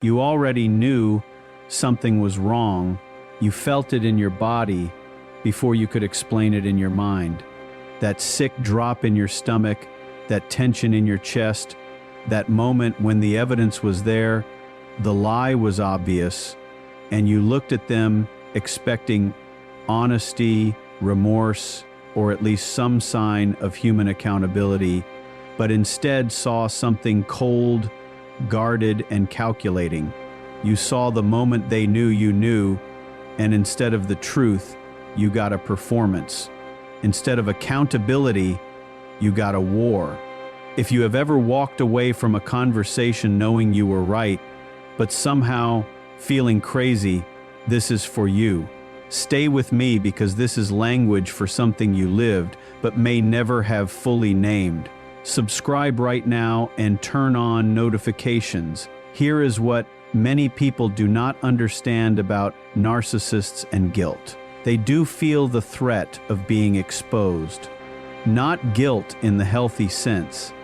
You already knew something was wrong. You felt it in your body before you could explain it in your mind. That sick drop in your stomach, that tension in your chest, that moment when the evidence was there, the lie was obvious, and you looked at them expecting honesty, remorse, or at least some sign of human accountability, but instead saw something cold, guarded, and calculating. You saw the moment they knew you knew, and instead of the truth, you got a performance. Instead of accountability, you got a war. If you have ever walked away from a conversation knowing you were right, but somehow feeling crazy, this is for you. Stay with me because this is language for something you lived, but may never have fully named. Subscribe right now and turn on notifications. Here is what many people do not understand about narcissists and guilt. They do feel the threat of being exposed. Not guilt in the healthy sense,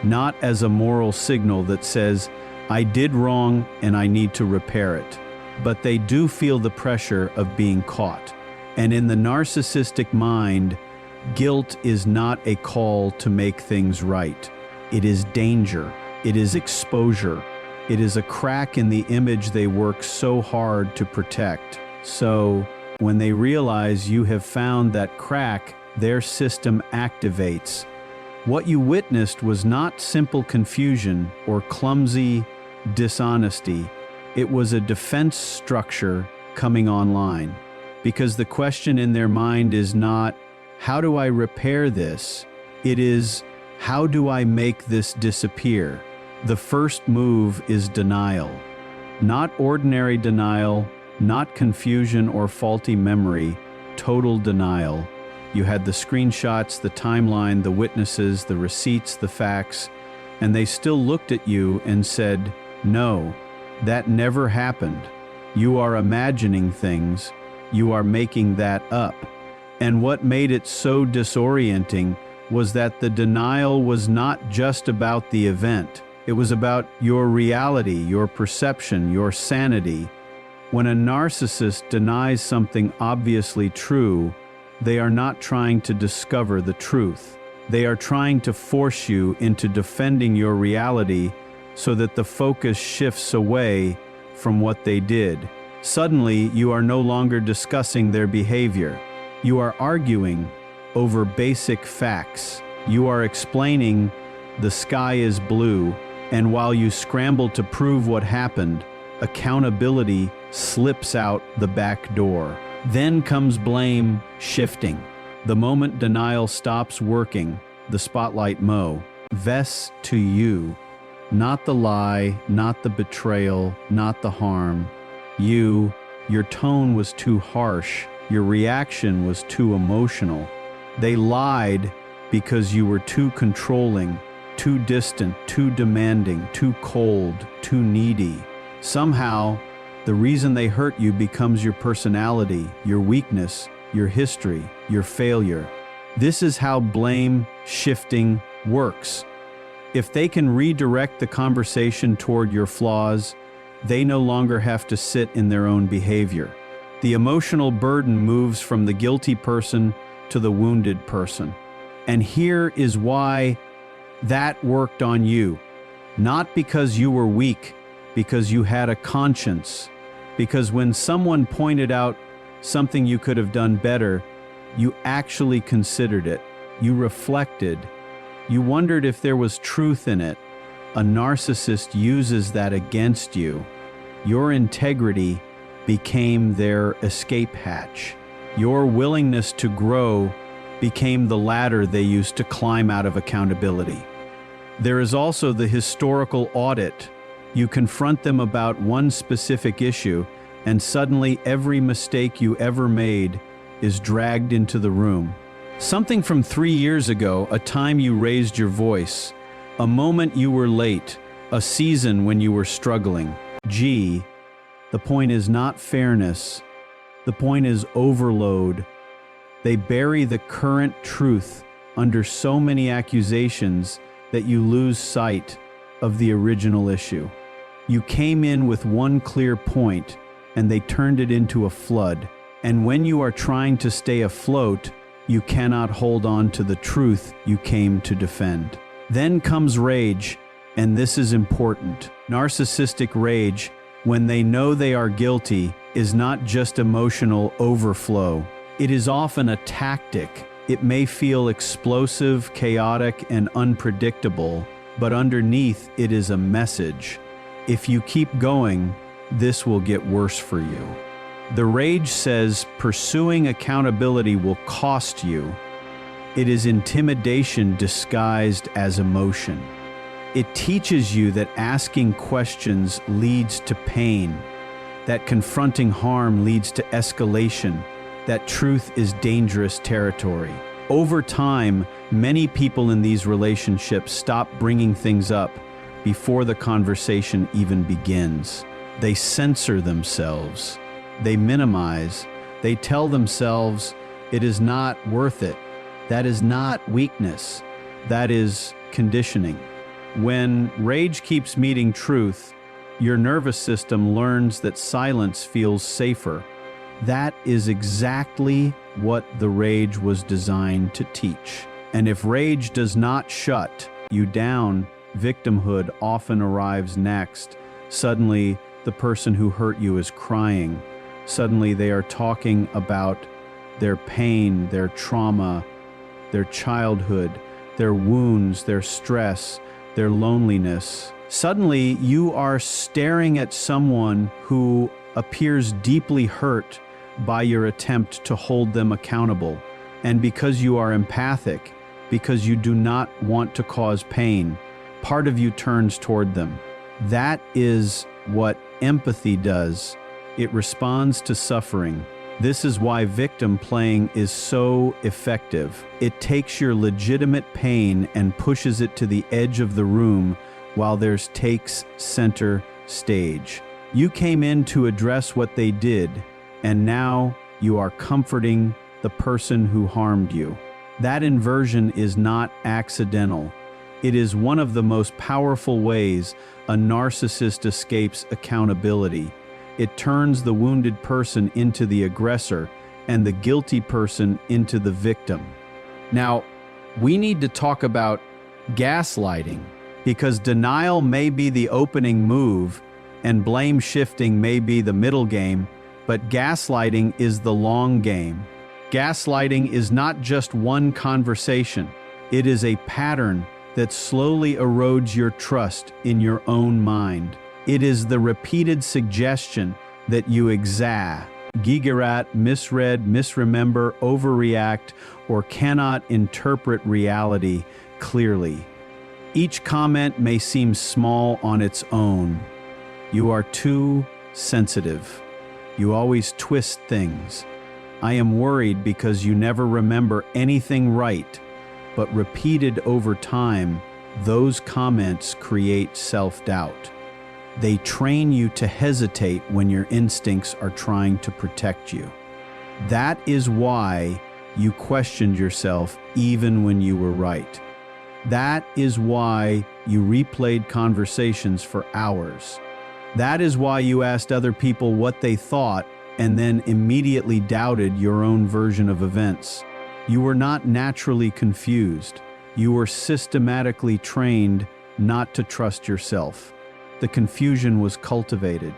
not as a moral signal that says, I did wrong and I need to repair it. But they do feel the pressure of being caught. And in the narcissistic mind, guilt is not a call to make things right. It is danger. It is exposure. It is a crack in the image they work so hard to protect. So, when they realize you have found that crack, their system activates. What you witnessed was not simple confusion or clumsy dishonesty. It was a defense structure coming online. Because the question in their mind is not, how do I repair this? It is, how do I make this disappear? The first move is denial. Not ordinary denial, not confusion or faulty memory, total denial. You had the screenshots, the timeline, the witnesses, the receipts, the facts, and they still looked at you and said, no, that never happened. You are imagining things. You are making that up. And what made it so disorienting was that the denial was not just about the event. It was about your reality, your perception, your sanity. When a narcissist denies something obviously true, they are not trying to discover the truth. They are trying to force you into defending your reality so that the focus shifts away from what they did. Suddenly, you are no longer discussing their behavior. You are arguing over basic facts. You are explaining the sky is blue, and while you scramble to prove what happened, accountability slips out the back door. Then comes blame shifting. The moment denial stops working, the spotlight vests to you. Not the lie, not the betrayal, not the harm. You, your tone was too harsh. Your reaction was too emotional. They lied because you were too controlling, too distant, too demanding, too cold, too needy. Somehow, the reason they hurt you becomes your personality, your weakness, your history, your failure. This is how blame shifting works. If they can redirect the conversation toward your flaws, they no longer have to sit in their own behavior. The emotional burden moves from the guilty person to the wounded person. And here is why that worked on you. Not because you were weak, because you had a conscience. Because when someone pointed out something you could have done better, you actually considered it. You reflected. You wondered if there was truth in it. A narcissist uses that against you. Your integrity became their escape hatch. Your willingness to grow became the ladder they used to climb out of accountability. There is also the historical audit. You confront them about one specific issue, and suddenly every mistake you ever made is dragged into the room. Something from 3 years ago, a time you raised your voice, a moment you were late, a season when you were struggling. The point is not fairness. The point is overload. They bury the current truth under so many accusations that you lose sight of the original issue. You came in with one clear point, and they turned it into a flood. And when you are trying to stay afloat, you cannot hold on to the truth you came to defend. Then comes rage, and this is important. Narcissistic rage, when they know they are guilty, is not just emotional overflow. It is often a tactic. It may feel explosive, chaotic, and unpredictable, but underneath it is a message. If you keep going, this will get worse for you. The rage says pursuing accountability will cost you. It is intimidation disguised as emotion. It teaches you that asking questions leads to pain, that confronting harm leads to escalation, that truth is dangerous territory. Over time, many people in these relationships stop bringing things up before the conversation even begins. They censor themselves. They minimize. They tell themselves it is not worth it. That is not weakness. That is conditioning. When rage keeps meeting truth, your nervous system learns that silence feels safer. That is exactly what the rage was designed to teach. And if rage does not shut you down, victimhood often arrives next. Suddenly, the person who hurt you is crying. Suddenly, they are talking about their pain, their trauma, their childhood, their wounds, their stress, their loneliness. Suddenly, you are staring at someone who appears deeply hurt by your attempt to hold them accountable. And because you are empathic, because you do not want to cause pain, part of you turns toward them. That is what empathy does. It responds to suffering. This is why victim playing is so effective. It takes your legitimate pain and pushes it to the edge of the room while theirs takes center stage. You came in to address what they did, and now you are comforting the person who harmed you. That inversion is not accidental. It is one of the most powerful ways a narcissist escapes accountability. It turns the wounded person into the aggressor and the guilty person into the victim. Now, we need to talk about gaslighting, because denial may be the opening move and blame shifting may be the middle game, but gaslighting is the long game. Gaslighting is not just one conversation. It is a pattern that slowly erodes your trust in your own mind. It is the repeated suggestion that you exaggerate, misread, misremember, overreact, or cannot interpret reality clearly. Each comment may seem small on its own. You are too sensitive. You always twist things. I am worried because you never remember anything right. But repeated over time, those comments create self-doubt. They train you to hesitate when your instincts are trying to protect you. That is why you questioned yourself even when you were right. That is why you replayed conversations for hours. That is why you asked other people what they thought and then immediately doubted your own version of events. You were not naturally confused. You were systematically trained not to trust yourself. The confusion was cultivated.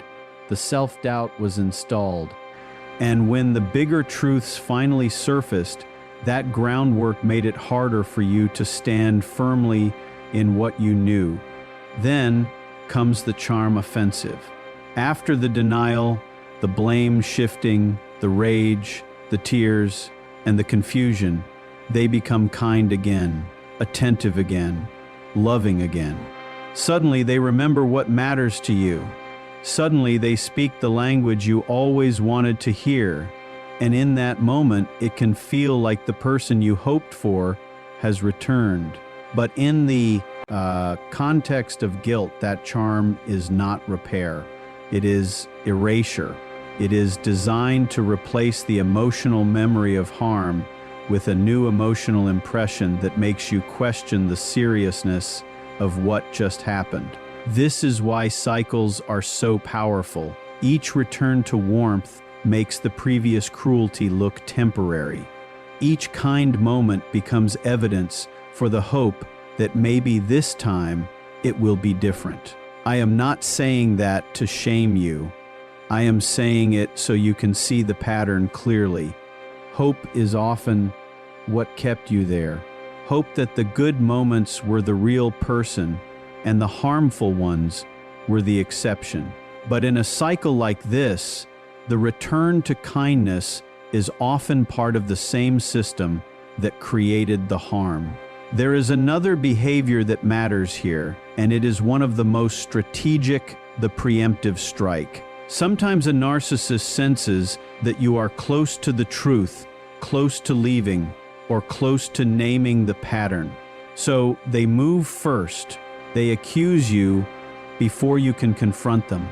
The self-doubt was installed. And when the bigger truths finally surfaced, that groundwork made it harder for you to stand firmly in what you knew. Then comes the charm offensive. After the denial, the blame shifting, the rage, the tears, and the confusion, they become kind again, attentive again, loving again. Suddenly they remember what matters to you. Suddenly they speak the language you always wanted to hear. And in that moment, it can feel like the person you hoped for has returned. But in the context of guilt, that charm is not repair. It is erasure. It is designed to replace the emotional memory of harm with a new emotional impression that makes you question the seriousness of what just happened. This is why cycles are so powerful. Each return to warmth makes the previous cruelty look temporary. Each kind moment becomes evidence for the hope that maybe this time it will be different. I am not saying that to shame you. I am saying it so you can see the pattern clearly. Hope is often what kept you there. Hope that the good moments were the real person and the harmful ones were the exception. But in a cycle like this, the return to kindness is often part of the same system that created the harm. There is another behavior that matters here, and it is one of the most strategic, the preemptive strike. Sometimes a narcissist senses that you are close to the truth, close to leaving, or close to naming the pattern. So they move first. They accuse you before you can confront them.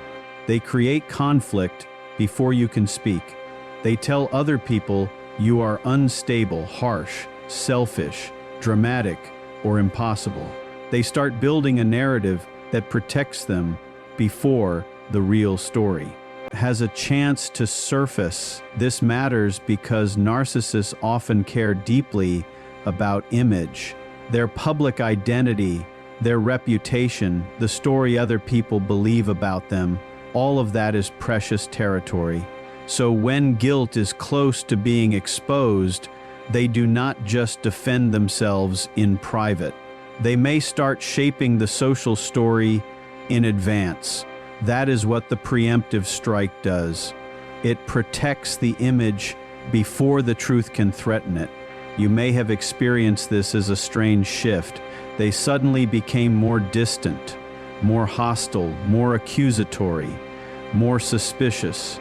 They create conflict before you can speak. They tell other people you are unstable, harsh, selfish, dramatic, or impossible. They start building a narrative that protects them before the real story has a chance to surface. This matters because narcissists often care deeply about image, their public identity, their reputation, the story other people believe about them. All of that is precious territory. So when guilt is close to being exposed, they do not just defend themselves in private. They may start shaping the social story in advance. That is what the preemptive strike does. It protects the image before the truth can threaten it. You may have experienced this as a strange shift. They suddenly became more distant, more hostile, more accusatory, more suspicious.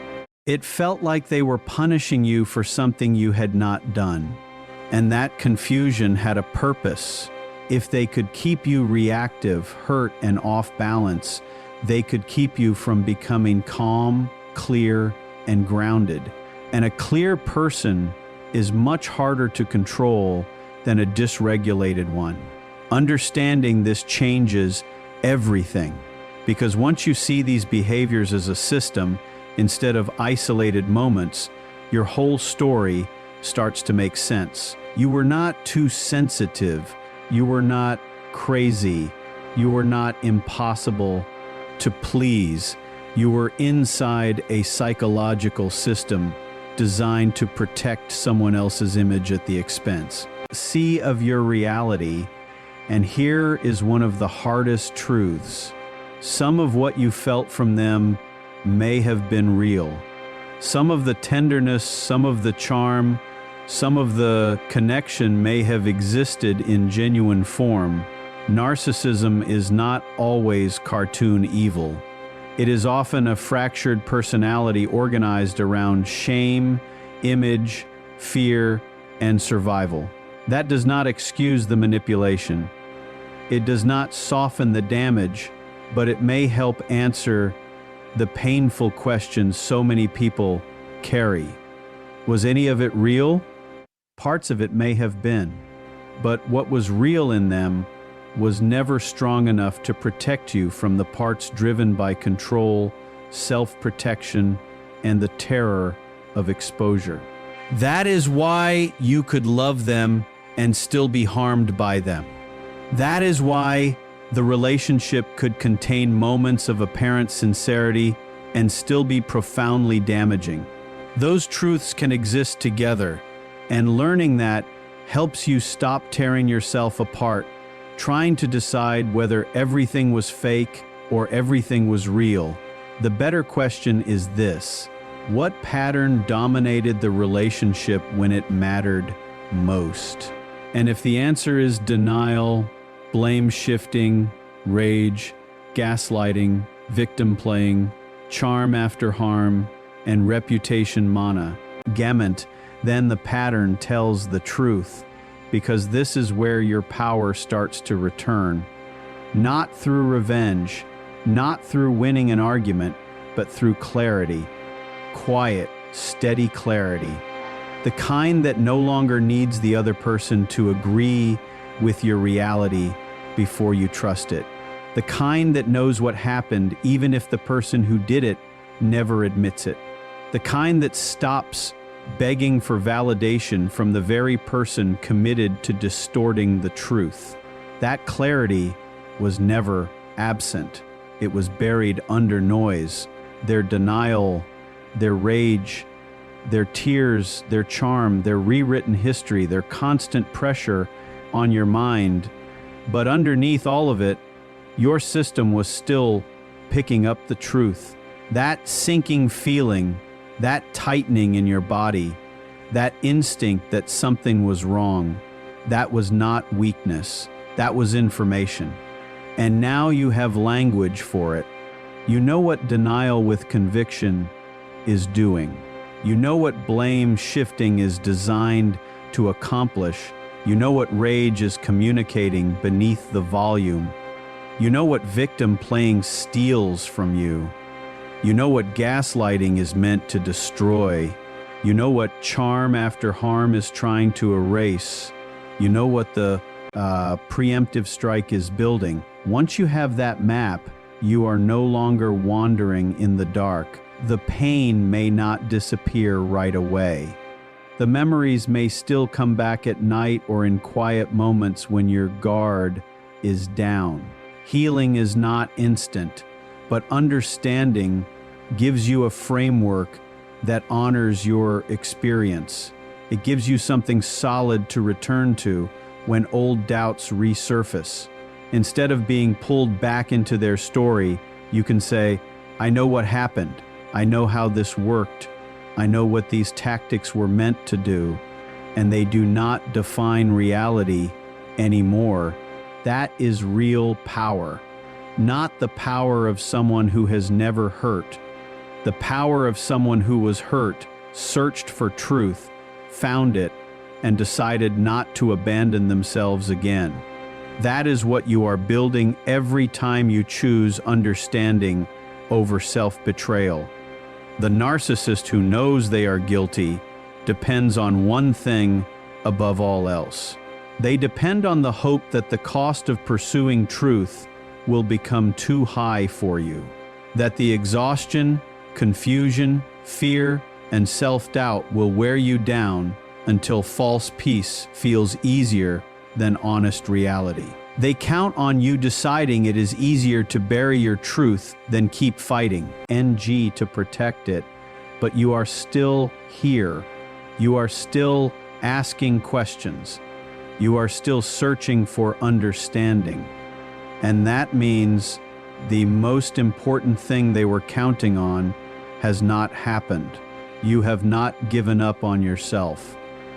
It felt like they were punishing you for something you had not done. And that confusion had a purpose. If they could keep you reactive, hurt, and off balance, they could keep you from becoming calm, clear, and grounded. And a clear person is much harder to control than a dysregulated one. Understanding this changes everything, because once you see these behaviors as a system instead of isolated moments, your whole story starts to make sense. You were not too sensitive. You were not crazy. You were not impossible to please. You were inside a psychological system designed to protect someone else's image at the expense. See of your reality, and here is one of the hardest truths. Some of what you felt from them may have been real. Some of the tenderness, some of the charm, some of the connection may have existed in genuine form. Narcissism is not always cartoon evil. It is often a fractured personality organized around shame, image, fear, and survival. That does not excuse the manipulation. It does not soften the damage, but it may help answer the painful questions so many people carry. Was any of it real? Parts of it may have been, but what was real in them was never strong enough to protect you from the parts driven by control, self-protection, and the terror of exposure. That is why you could love them and still be harmed by them. That is why the relationship could contain moments of apparent sincerity and still be profoundly damaging. Those truths can exist together, and learning that helps you stop tearing yourself apart, trying to decide whether everything was fake or everything was real. The better question is this: what pattern dominated the relationship when it mattered most? And if the answer is denial, blame shifting, rage, gaslighting, victim playing, charm after harm, and reputation management, then the pattern tells the truth, because this is where your power starts to return. Not through revenge, not through winning an argument, but through clarity. Quiet, steady clarity. The kind that no longer needs the other person to agree with your reality before you trust it. The kind that knows what happened even if the person who did it never admits it. The kind that stops begging for validation from the very person committed to distorting the truth. That clarity was never absent. It was buried under noise. Their denial, their rage, their tears, their charm, their rewritten history, their constant pressure on your mind. But underneath all of it, your system was still picking up the truth. That sinking feeling, that tightening in your body, that instinct that something was wrong, that was not weakness, that was information. And now you have language for it. You know what denial with conviction is doing. You know what blame shifting is designed to accomplish. You know what rage is communicating beneath the volume. You know what victim playing steals from you. You know what gaslighting is meant to destroy. You know what charm after harm is trying to erase. You know what the preemptive strike is building. Once you have that map, you are no longer wandering in the dark. The pain may not disappear right away. The memories may still come back at night or in quiet moments when your guard is down. Healing is not instant, but understanding gives you a framework that honors your experience. It gives you something solid to return to when old doubts resurface. Instead of being pulled back into their story, you can say, I know what happened. I know how this worked. I know what these tactics were meant to do, and they do not define reality anymore. That is real power, not the power of someone who has never hurt. The power of someone who was hurt, searched for truth, found it, and decided not to abandon themselves again. That is what you are building every time you choose understanding over self-betrayal. The narcissist who knows they are guilty depends on one thing above all else. They depend on the hope that the cost of pursuing truth will become too high for you, that the exhaustion, confusion, fear, and self-doubt will wear you down until false peace feels easier than honest reality. They count on you deciding it is easier to bury your truth than keep fighting, NG, to protect it. But you are still here. You are still asking questions. You are still searching for understanding. And that means the most important thing they were counting on has not happened. You have not given up on yourself.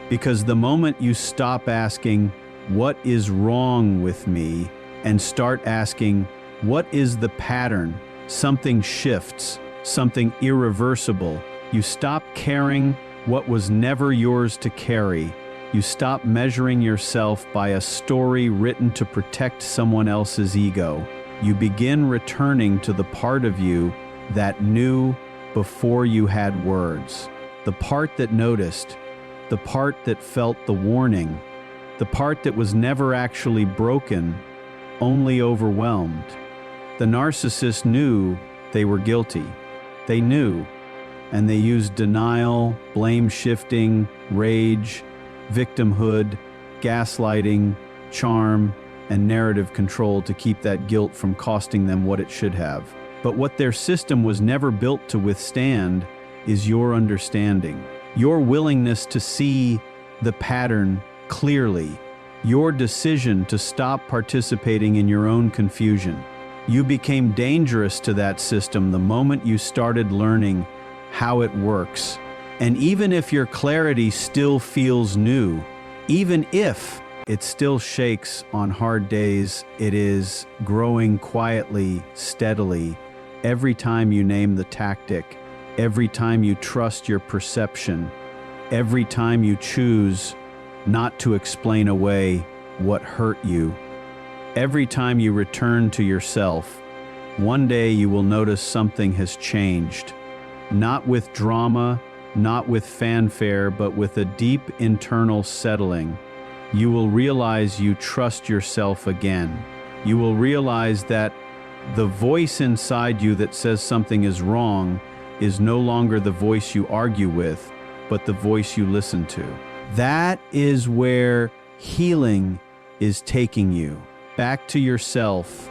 Because the moment you stop asking, what is wrong with me, and start asking, what is the pattern? Something shifts, something irreversible. You stop carrying what was never yours to carry. You stop measuring yourself by a story written to protect someone else's ego. You begin returning to the part of you that knew before you had words. The part that noticed, the part that felt the warning, the part that was never actually broken, only overwhelmed. The narcissist knew they were guilty. They knew, and they used denial, blame shifting, rage, victimhood, gaslighting, charm, and narrative control to keep that guilt from costing them what it should have. But what their system was never built to withstand is your understanding, your willingness to see the pattern clearly, your decision to stop participating in your own confusion. You became dangerous to that system the moment you started learning how it works. And even if your clarity still feels new, even if it still shakes on hard days, it is growing quietly, steadily, every time you name the tactic, every time you trust your perception, every time you choose not to explain away what hurt you. Every time you return to yourself, one day you will notice something has changed. Not with drama, not with fanfare, but with a deep internal settling. You will realize you trust yourself again. You will realize that The voice inside you that says something is wrong is no longer the voice you argue with, but the voice you listen to. That is where healing is taking you back to yourself.